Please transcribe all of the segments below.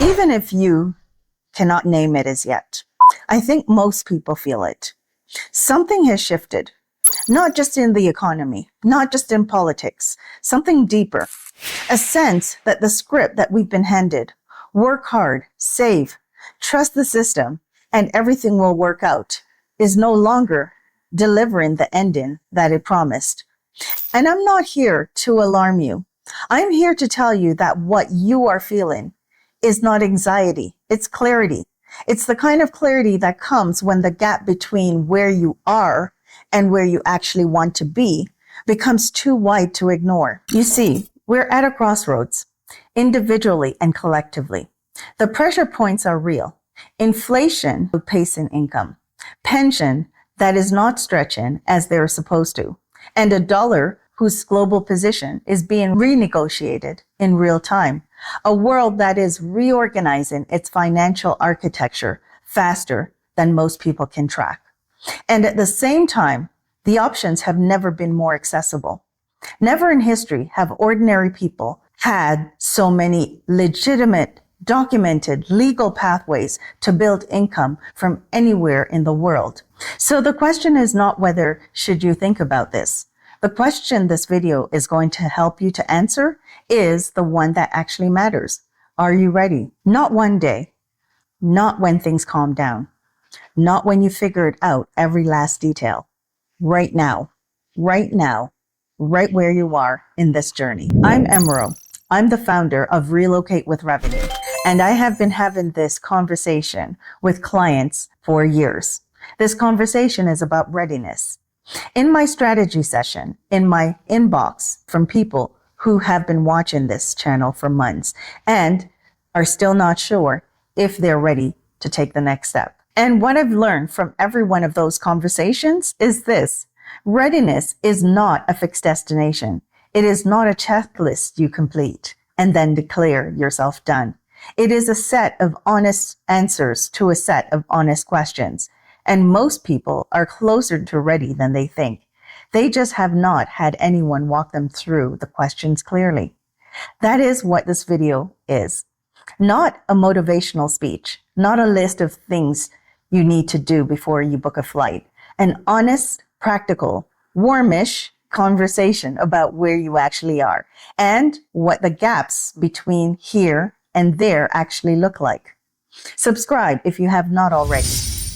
Even if you cannot name it as yet, I think most people feel it. Something has shifted, not just in the economy, not just in politics, something deeper. A sense that the script that we've been handed, work hard, save, trust the system, and everything will work out, is no longer delivering the ending that it promised. And I'm not here to alarm you. I'm here to tell you that what you are feeling is not anxiety, it's clarity. It's the kind of clarity that comes when the gap between where you are and where you actually want to be becomes too wide to ignore. You see, we're at a crossroads, individually and collectively. The pressure points are real. Inflation outpacing income, pension that is not stretching as they're supposed to, and a dollar whose global position is being renegotiated in real time. A world that is reorganizing its financial architecture faster than most people can track. And at the same time, the options have never been more accessible. Never in history have ordinary people had so many legitimate, documented legal pathways to build income from anywhere in the world. So the question is not whether should you think about this. The question this video is going to help you to answer is the one that actually matters. Are you ready? Not one day, not when things calm down, not when you figured out every last detail. Right now, right where you are in this journey. I'm Emerald. I'm the founder of Relocate with Revenue, and I have been having this conversation with clients for years. This conversation is about readiness. In my strategy session, in my inbox from people who have been watching this channel for months and are still not sure if they're ready to take the next step. And what I've learned from every one of those conversations is this: readiness is not a fixed destination. It is not a checklist you complete and then declare yourself done. It is a set of honest answers to a set of honest questions. And most people are closer to ready than they think. They just have not had anyone walk them through the questions clearly. That is what this video is. Not a motivational speech, not a list of things you need to do before you book a flight. An honest, practical, warmish conversation about where you actually are and what the gaps between here and there actually look like. Subscribe if you have not already.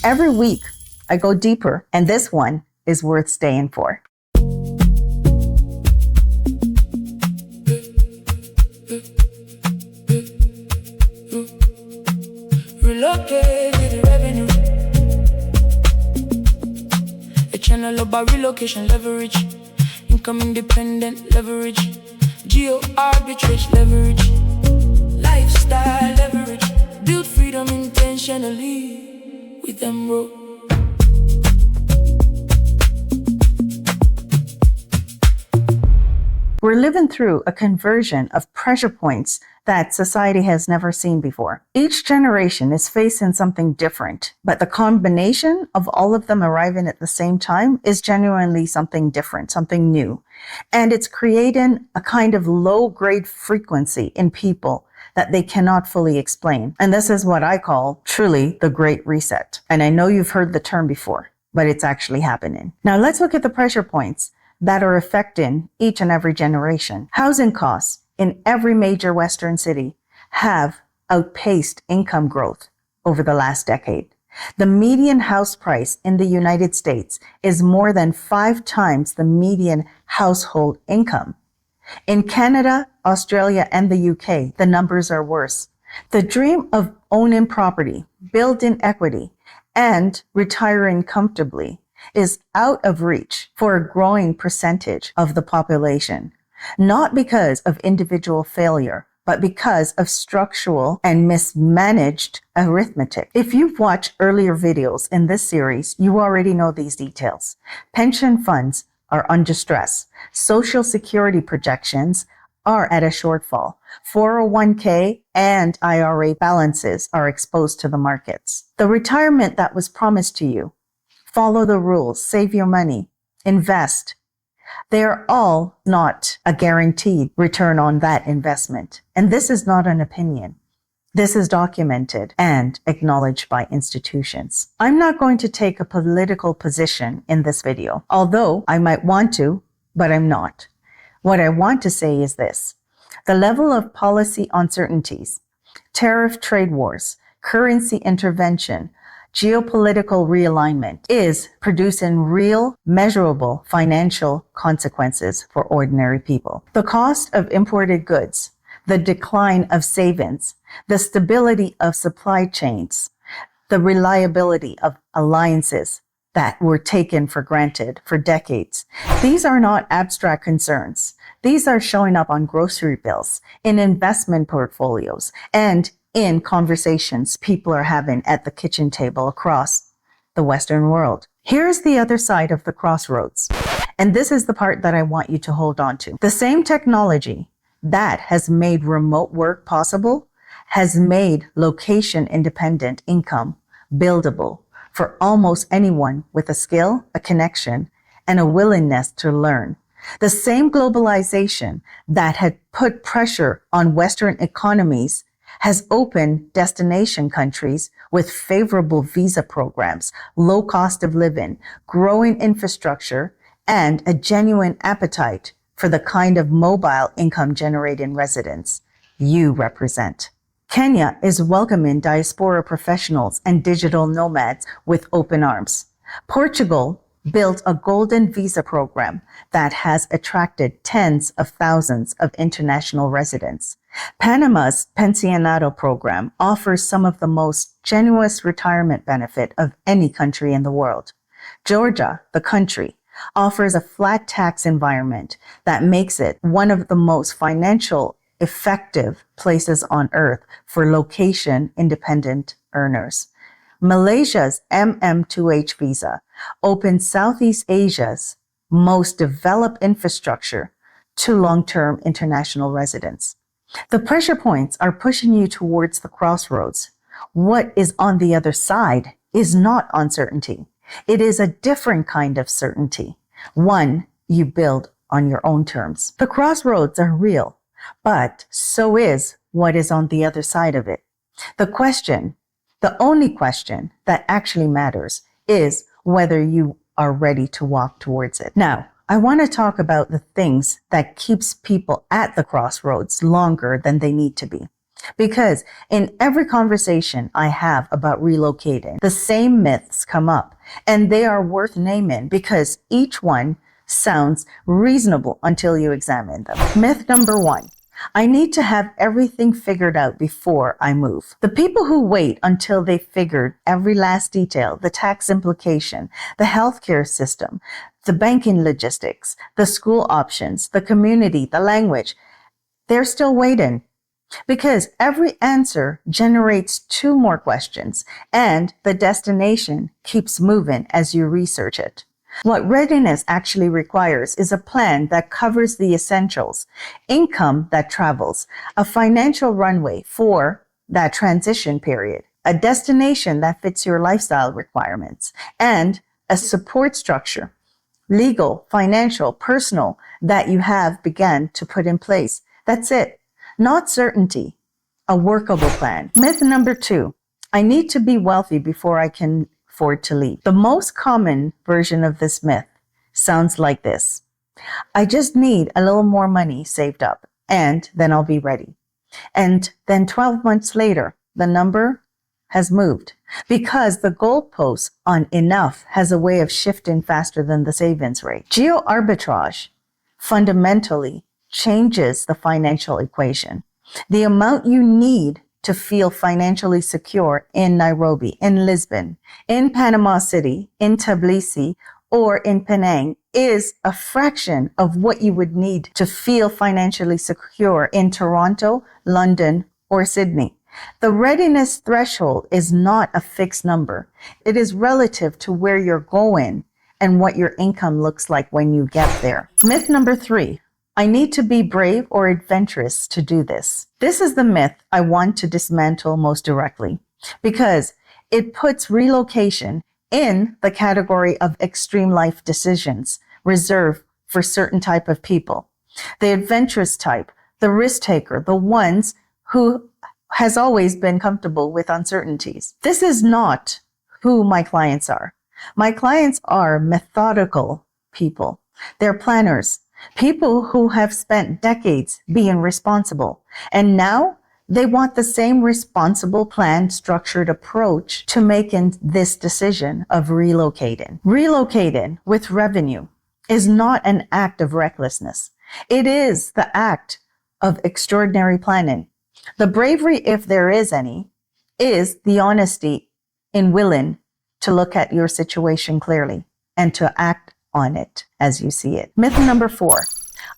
Every week, I go deeper, and this one is worth staying for. Relocate with the revenue. A channel about relocation leverage, income independent leverage, geo arbitrage leverage, lifestyle leverage, build freedom intentionally. With them rope. We're living through a conversion of pressure points that society has never seen before. Each generation is facing something different, but the combination of all of them arriving at the same time is genuinely something different, something new. And it's creating a kind of low-grade frequency in people that they cannot fully explain. And this is what I call truly the Great Reset. And I know you've heard the term before, but it's actually happening. Now let's look at the pressure points that are affecting each and every generation. Housing costs in every major Western city have outpaced income growth over the last decade. The median house price in the United States is more than 5 times the median household income. In Canada, Australia, and the UK, the numbers are worse. The dream of owning property, building equity, and retiring comfortably is out of reach for a growing percentage of the population, not because of individual failure, but because of structural and mismanaged arithmetic. If you've watched earlier videos in this series, you already know these details. Pension funds are under stress. Social security projections are at a shortfall. 401k and IRA balances are exposed to the markets. The retirement that was promised to you, follow the rules, save your money, invest. They are all not a guaranteed return on that investment. And this is not an opinion. This is documented and acknowledged by institutions. I'm not going to take a political position in this video, although I might want to, but I'm not. What I want to say is this. The level of policy uncertainties, tariff trade wars, currency intervention, geopolitical realignment is producing real, measurable financial consequences for ordinary people. The cost of imported goods, the decline of savings, the stability of supply chains, the reliability of alliances that were taken for granted for decades. These are not abstract concerns. These are showing up on grocery bills, in investment portfolios, and in conversations people are having at the kitchen table across the Western world. Here's the other side of the crossroads. And this is the part that I want you to hold on to. The same technology that has made remote work possible has made location-independent income buildable for almost anyone with a skill, a connection, and a willingness to learn. The same globalization that had put pressure on Western economies has opened destination countries with favorable visa programs, low cost of living, growing infrastructure, and a genuine appetite for the kind of mobile income generating residents you represent. Kenya is welcoming diaspora professionals and digital nomads with open arms. Portugal built a golden visa program that has attracted tens of thousands of international residents. Panama's Pensionado program offers some of the most generous retirement benefit of any country in the world. Georgia, the country, offers a flat tax environment that makes it one of the most financial effective places on earth for location-independent earners. Malaysia's MM2H visa opens Southeast Asia's most developed infrastructure to long-term international residents. The pressure points are pushing you towards the crossroads. What is on the other side is not uncertainty. It is a different kind of certainty, one you build on your own terms. The crossroads are real, but so is what is on the other side of it. The only question that actually matters is whether you are ready to walk towards it. Now, I want to talk about the things that keeps people at the crossroads longer than they need to be. Because in every conversation I have about relocating, the same myths come up, and they are worth naming because each one sounds reasonable until you examine them. Myth number one. I need to have everything figured out before I move. The people who wait until they figured every last detail, the tax implication, the healthcare system, the banking logistics, the school options, the community, the language, they're still waiting. Because every answer generates two more questions, and the destination keeps moving as you research it. What readiness actually requires is a plan that covers the essentials, income that travels, a financial runway for that transition period, a destination that fits your lifestyle requirements, and a support structure, legal, financial, personal, that you have begun to put in place. That's it. Not certainty, a workable plan. Myth number two, I need to be wealthy before I can afford to leave. The most common version of this myth sounds like this. I just need a little more money saved up and then I'll be ready. And then 12 months later, the number has moved because the goalpost on enough has a way of shifting faster than the savings rate. Geo arbitrage fundamentally changes the financial equation. The amount you need to feel financially secure in Nairobi, in Lisbon, in Panama City, in Tbilisi, or in Penang is a fraction of what you would need to feel financially secure in Toronto, London, or Sydney. The readiness threshold is not a fixed number. It is relative to where you're going and what your income looks like when you get there. Myth number three. I need to be brave or adventurous to do this. This is the myth I want to dismantle most directly because it puts relocation in the category of extreme life decisions reserved for certain type of people. The adventurous type, the risk taker, the ones who has always been comfortable with uncertainties. This is not who my clients are. My clients are methodical people. They're planners, people who have spent decades being responsible. And now they want the same responsible, planned, structured approach to making this decision of relocating. Relocating with revenue is not an act of recklessness. It is the act of extraordinary planning. The bravery, if there is any, is the honesty in willing to look at your situation clearly and to act on it as you see it. Myth number 4.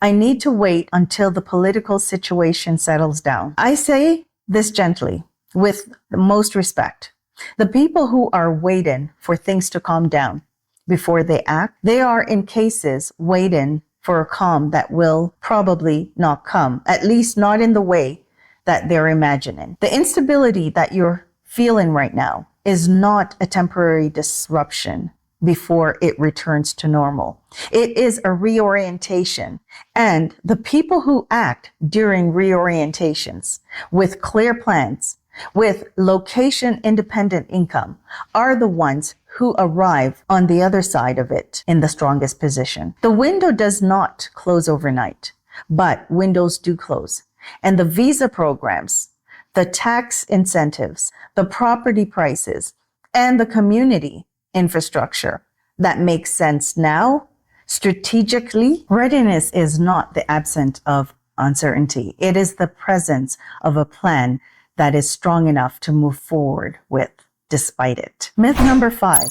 I need to wait until the political situation settles down. I say this gently, with the most respect. The people who are waiting for things to calm down before they act, they are in cases waiting for a calm that will probably not come, at least not in the way that they're imagining. The instability that you're feeling right now is not a temporary disruption before it returns to normal. It is a reorientation. And the people who act during reorientations with clear plans, with location independent income, are the ones who arrive on the other side of it in the strongest position. The window does not close overnight, but windows do close. And the visa programs, the tax incentives, the property prices, and the community infrastructure that makes sense now, strategically, readiness is not the absence of uncertainty. It is the presence of a plan that is strong enough to move forward with despite it. Myth number 5.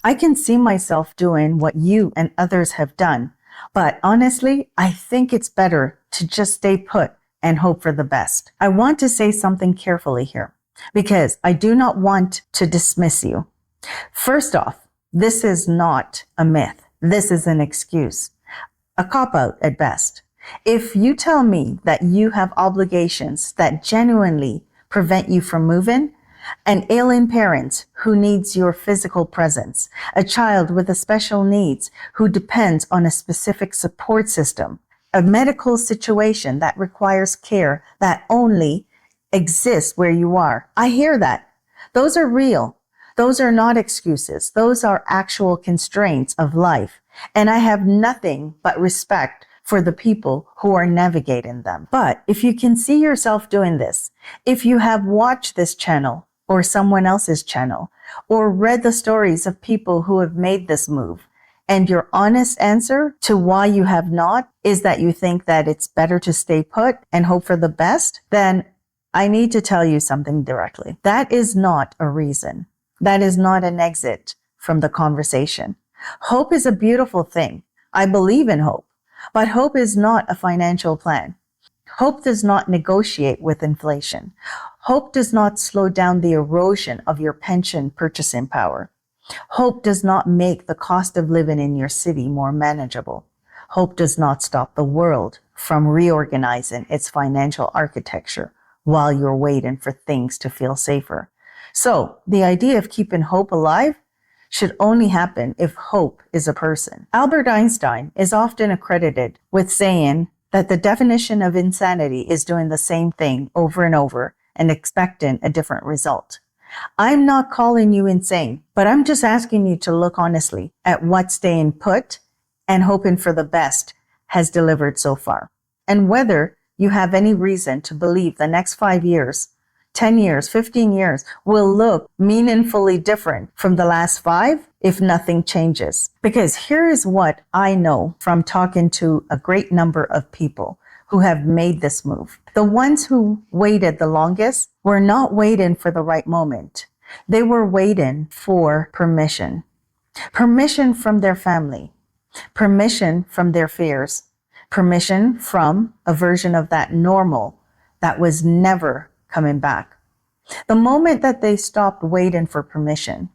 I can see myself doing what you and others have done, but honestly, I think it's better to just stay put and hope for the best. I want to say something carefully here because I do not want to dismiss you. First off, this is not a myth. This is an excuse, a cop-out at best. If you tell me that you have obligations that genuinely prevent you from moving, an ailing parent who needs your physical presence, a child with a special needs who depends on a specific support system, a medical situation that requires care that only exists where you are. I hear that. Those are real. Those are not excuses. Those are actual constraints of life. And I have nothing but respect for the people who are navigating them. But if you can see yourself doing this, if you have watched this channel or someone else's channel, or read the stories of people who have made this move, and your honest answer to why you have not is that you think that it's better to stay put and hope for the best, then I need to tell you something directly. That is not a reason. That is not an exit from the conversation. Hope is a beautiful thing. I believe in hope, but hope is not a financial plan. Hope does not negotiate with inflation. Hope does not slow down the erosion of your pension purchasing power. Hope does not make the cost of living in your city more manageable. Hope does not stop the world from reorganizing its financial architecture while you're waiting for things to feel safer. So the idea of keeping hope alive should only happen if hope is a person. Albert Einstein is often accredited with saying that the definition of insanity is doing the same thing over and over and expecting a different result. I'm not calling you insane, but I'm just asking you to look honestly at what staying put and hoping for the best has delivered so far, and whether you have any reason to believe the next 5 years, 10 years, 15 years will look meaningfully different from the last 5 if nothing changes. Because here is what I know from talking to a great number of people who have made this move. The ones who waited the longest were not waiting for the right moment. They were waiting for permission. Permission from their family. Permission from their fears. Permission from a version of that normal that was never coming back. The moment that they stopped waiting for permission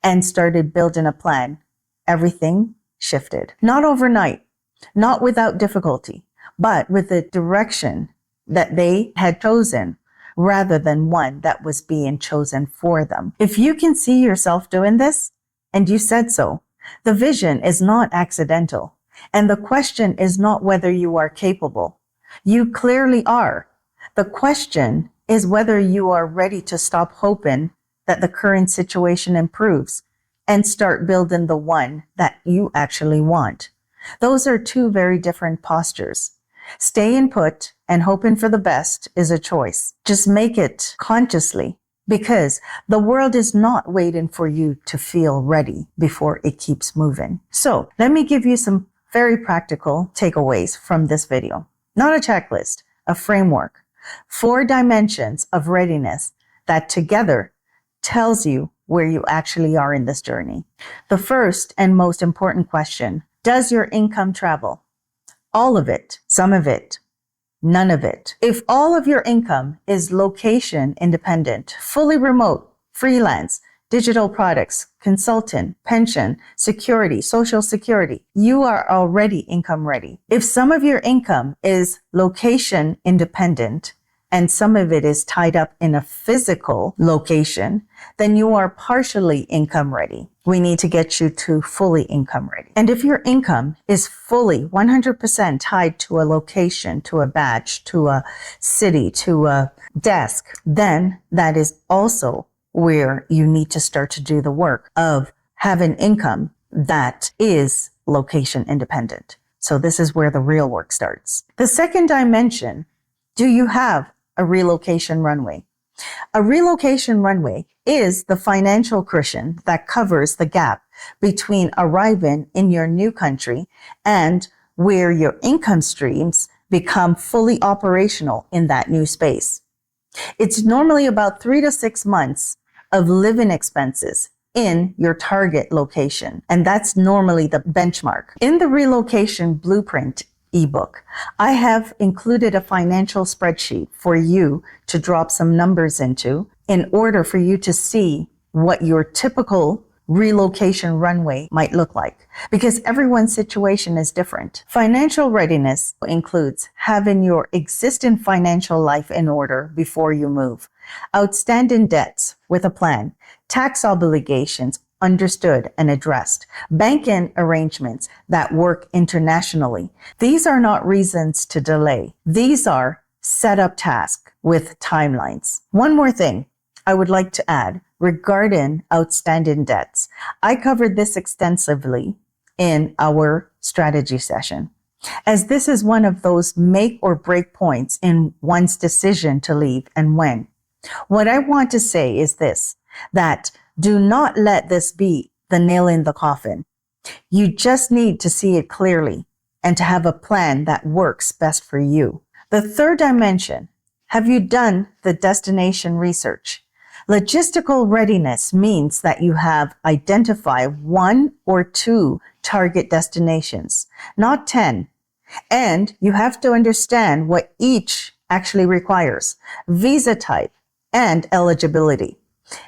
and started building a plan, everything shifted. Not overnight, not without difficulty, but with the direction that they had chosen rather than one that was being chosen for them. If you can see yourself doing this, and you said so, the vision is not accidental. And the question is not whether you are capable. You clearly are. The question is whether you are ready to stop hoping that the current situation improves and start building the one that you actually want. Those are two very different postures. Staying put and hoping for the best is a choice. Just make it consciously, because the world is not waiting for you to feel ready before it keeps moving. So let me give you some very practical takeaways from this video. Not a checklist, a framework. 4 dimensions of readiness that together tells you where you actually are in this journey. The first and most important question: does your income travel? All of it, some of it, none of it. If all of your income is location independent, fully remote, freelance, digital products, consultant, pension, security, social security, you are already income ready. If some of your income is location independent and some of it is tied up in a physical location, then you are partially income ready. We need to get you to fully income ready. And if your income is fully 100% tied to a location, to a badge, to a city, to a desk, then that is also where you need to start to do the work of having income that is location independent. So this is where the real work starts. The second dimension: do you have a relocation runway? A relocation runway is the financial cushion that covers the gap between arriving in your new country and where your income streams become fully operational in that new space. It's normally about 3 to 6 months of living expenses in your target location, and that's normally the benchmark. In the Relocation Blueprint ebook, I have included a financial spreadsheet for you to drop some numbers into in order for you to see what your typical relocation runway might look like, because everyone's situation is different. Financial readiness includes having your existing financial life in order before you move, outstanding debts with a plan, tax obligations understood and addressed, banking arrangements that work internationally. These are not reasons to delay. These are set up tasks with timelines. One more thing I would like to add regarding outstanding debts. I covered this extensively in our strategy session, as this is one of those make or break points in one's decision to leave and when. What I want to say is this, that do not let this be the nail in the coffin. You just need to see it clearly and to have a plan that works best for you. The third dimension: have you done the destination research? Logistical readiness means that you have identified 1 or 2 target destinations, not 10. And you have to understand what each actually requires: visa type and eligibility,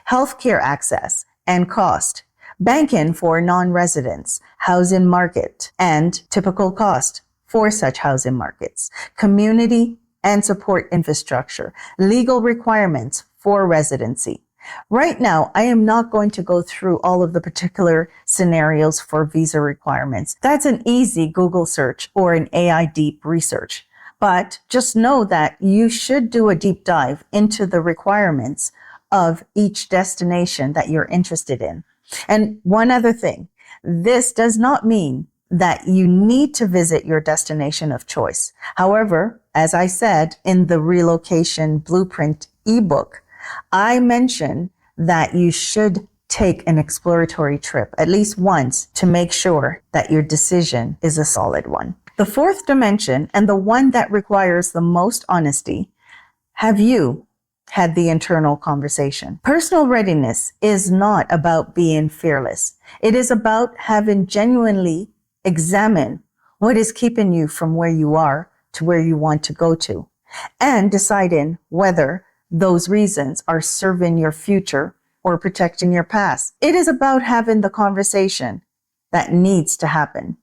healthcare access and cost, banking for non-residents, housing market and typical cost for such housing markets, community and support infrastructure, legal requirements for residency. Right now, I am not going to go through all of the particular scenarios for visa requirements. That's an easy Google search or an AI deep research. But just know that you should do a deep dive into the requirements of each destination that you're interested in. And one other thing, this does not mean that you need to visit your destination of choice. However, as I said in the Relocation Blueprint ebook, I mentioned that you should take an exploratory trip at least once to make sure that your decision is a solid one. The fourth dimension, and the one that requires the most honesty: have you had the internal conversation? Personal readiness is not about being fearless. It is about having genuinely examined what is keeping you from where you are to where you want to go to, and deciding whether those reasons are serving your future or protecting your past. It is about having the conversation that needs to happen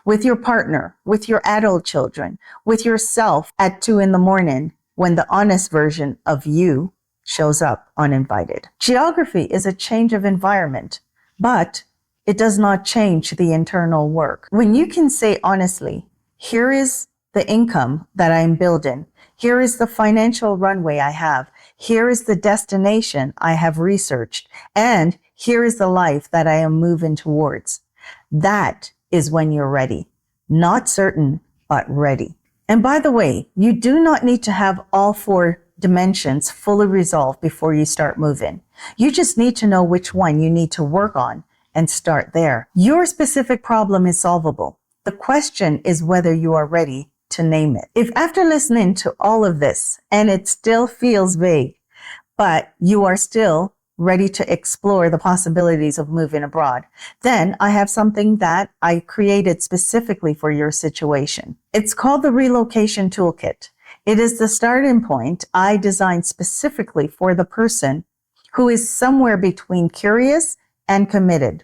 with your partner, with your adult children, with yourself at 2 a.m. when the honest version of you shows up uninvited. Geography is a change of environment, but it does not change the internal work. When you can say honestly, here is the income that I'm building, here is the financial runway I have, Here is the destination I have researched, and here is the life that I am moving towards. That is when you're ready. Not certain, but ready. And by the way, you do not need to have all 4 dimensions fully resolved before you start moving. You just need to know which one you need to work on and start there. Your specific problem is solvable. The question is whether you are ready to name it. If after listening to all of this and it still feels vague, but you are still ready to explore the possibilities of moving abroad, then I have something that I created specifically for your situation. It's called the Relocation Toolkit. It is the starting point I designed specifically for the person who is somewhere between curious and committed.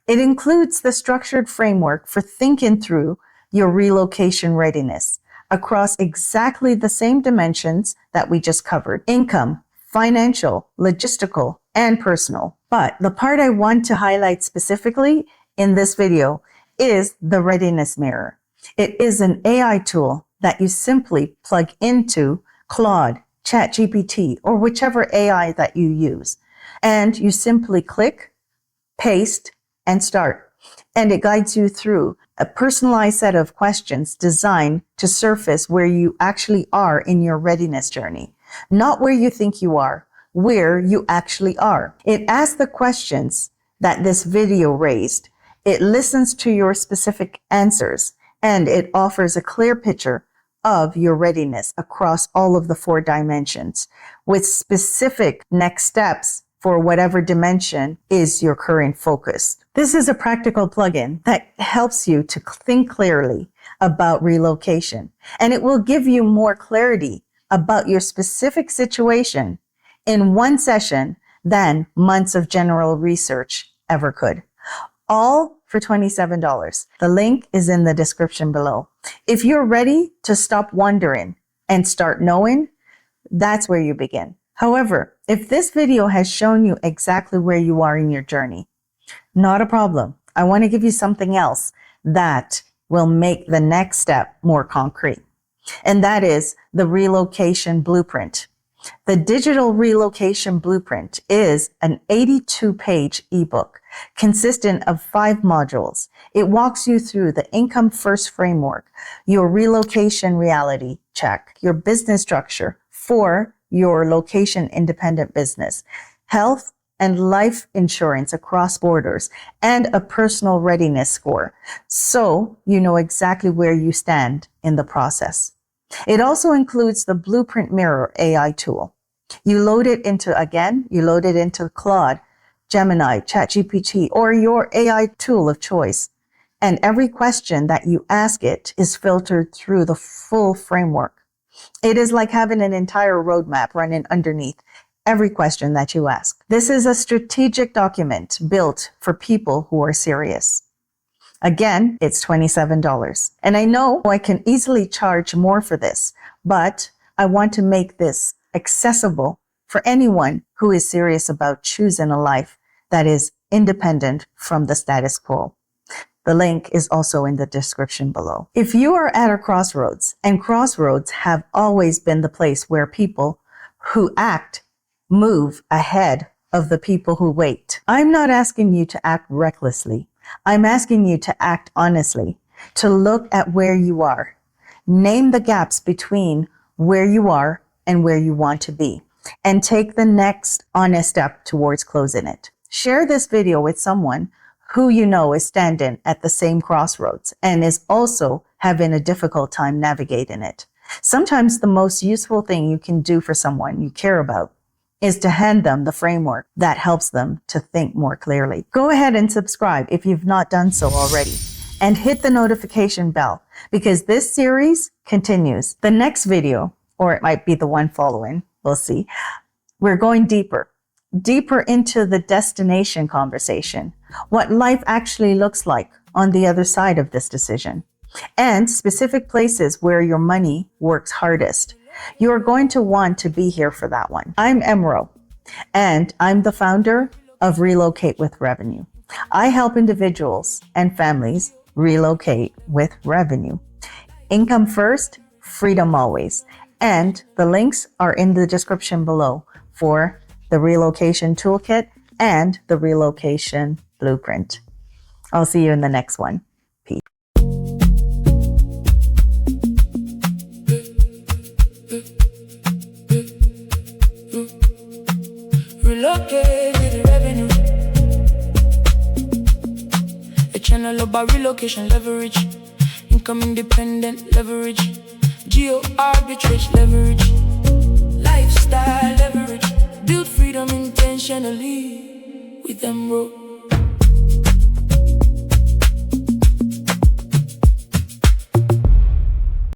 It includes the structured framework for thinking through your relocation readiness across exactly the same dimensions that we just covered: income, financial, logistical, and personal. But the part I want to highlight specifically in this video is the readiness mirror. It is an AI tool that you simply plug into Claude, ChatGPT, or whichever AI that you use. And you simply click, paste, and start. And it guides you through a personalized set of questions designed to surface where you actually are in your readiness journey. Not where you think you are, where you actually are. It asks the questions that this video raised. It listens to your specific answers, and it offers a clear picture of your readiness across all of the 4 dimensions with specific next steps for whatever dimension is your current focus. This is a practical plugin that helps you to think clearly about relocation, and it will give you more clarity about your specific situation in one session than months of general research ever could. All for $27. The link is in the description below. If you're ready to stop wondering and start knowing, that's where you begin. However, if this video has shown you exactly where you are in your journey, not a problem. I want to give you something else that will make the next step more concrete. And that is the relocation blueprint. The digital relocation blueprint is an 82-page ebook consisting of 5 modules. It walks you through the income first framework, your relocation reality check, your business structure for your location independent business, health and life insurance across borders, and a personal readiness score, so you know exactly where you stand in the process. It also includes the Blueprint Mirror AI tool. You load it into Claude, Gemini, ChatGPT, or your AI tool of choice. And every question that you ask it is filtered through the full framework. It is like having an entire roadmap running underneath every question that you ask. This is a strategic document built for people who are serious. Again, it's $27. And I know I can easily charge more for this, but I want to make this accessible for anyone who is serious about choosing a life that is independent from the status quo. The link is also in the description below. If you are at a crossroads, and crossroads have always been the place where people who act move ahead of the people who wait. I'm not asking you to act recklessly. I'm asking you to act honestly, to look at where you are. Name the gaps between where you are and where you want to be, and take the next honest step towards closing it. Share this video with someone who you know is standing at the same crossroads and is also having a difficult time navigating it. Sometimes the most useful thing you can do for someone you care about is to hand them the framework that helps them to think more clearly. Go ahead and subscribe if you've not done so already, and hit the notification bell because this series continues. The next video, or it might be the one following, we'll see, we're going deeper into the destination conversation, what life actually looks like on the other side of this decision, and specific places where your money works hardest. You're going to want to be here for that one. I'm Emro, and I'm the founder of Relocate with Revenue. I help individuals and families relocate with revenue. Income first, freedom always. And the links are in the description below for the Relocation Toolkit and the Relocation Blueprint. I'll see you in the next one. Peace. Relocate with the revenue. A channel about relocation leverage. Income independent leverage. Geo arbitrage leverage. Lifestyle leverage. Build freedom intentionally with them road.